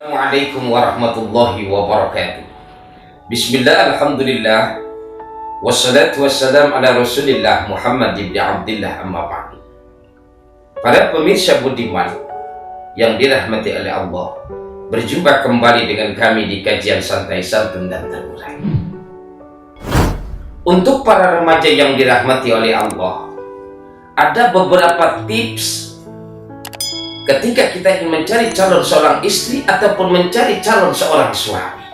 Assalamualaikum warahmatullahi wabarakatuh. Bismillah, alhamdulillah, wassalatu wassalam ala rasulillah Muhammad ibn Abdillah, amma ba'du. Para pemirsa budiman yang dirahmati oleh Allah, berjumpa kembali dengan kami di kajian santai, santun dan terurai. Untuk para remaja yang dirahmati oleh Allah, ada beberapa tips ketika kita ingin mencari calon seorang istri ataupun mencari calon seorang suami.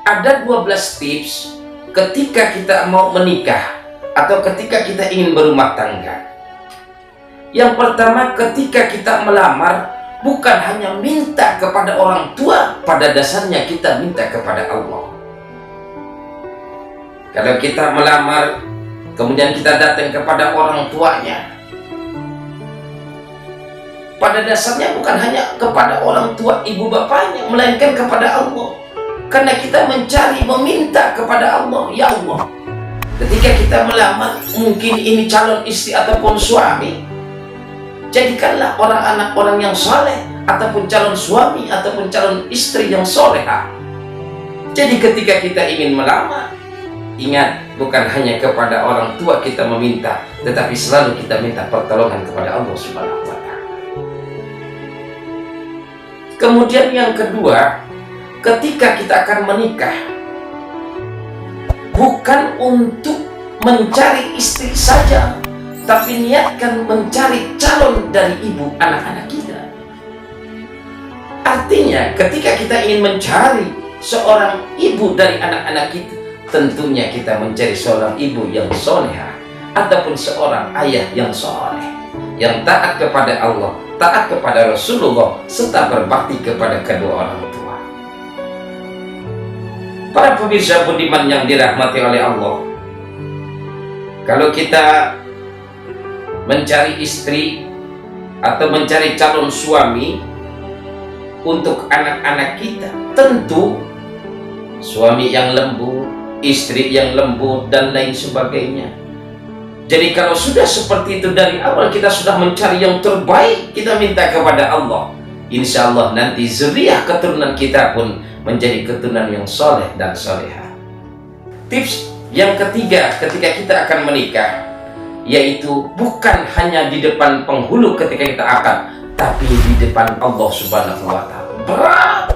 Ada 12 tips ketika kita mau menikah atau ketika kita ingin berumah tangga. Yang pertama, ketika kita melamar, bukan hanya minta kepada orang tua, pada dasarnya kita minta kepada Allah. Kalau kita melamar, kemudian kita datang kepada orang tuanya, pada dasarnya bukan hanya kepada orang tua ibu bapaknya, melainkan kepada Allah. Karena kita mencari, meminta kepada Allah, ya Allah, ketika kita melamar, mungkin ini calon istri ataupun suami, jadikanlah anak orang yang soleh, ataupun calon suami ataupun calon istri yang soleha. Jadi ketika kita ingin melamar, ingat, bukan hanya kepada orang tua kita meminta, tetapi selalu kita minta pertolongan kepada Allah Subhanahu wa Ta'ala. Kemudian yang kedua, ketika kita akan menikah, bukan untuk mencari istri saja, tapi niatkan mencari calon dari ibu anak-anak kita. Artinya ketika kita ingin mencari seorang ibu dari anak-anak kita, tentunya kita mencari seorang ibu yang solehah ataupun seorang ayah yang soleh, yang taat kepada Allah, taat kepada Rasulullah, serta berbakti kepada kedua orang tua. Para pemirsa budiman yang dirahmati oleh Allah, kalau kita mencari istri atau mencari calon suami untuk anak-anak kita, tentu suami yang lembut, istri yang lembut, dan lain sebagainya. Jadi kalau sudah seperti itu dari awal, kita sudah mencari yang terbaik, kita minta kepada Allah, insya Allah nanti zuriyah keturunan kita pun menjadi keturunan yang soleh dan soleha. Tips yang ketiga ketika kita akan menikah, yaitu bukan hanya di depan penghulu ketika kita akad, tapi di depan Allah Subhanahu wa Ta'ala. Berat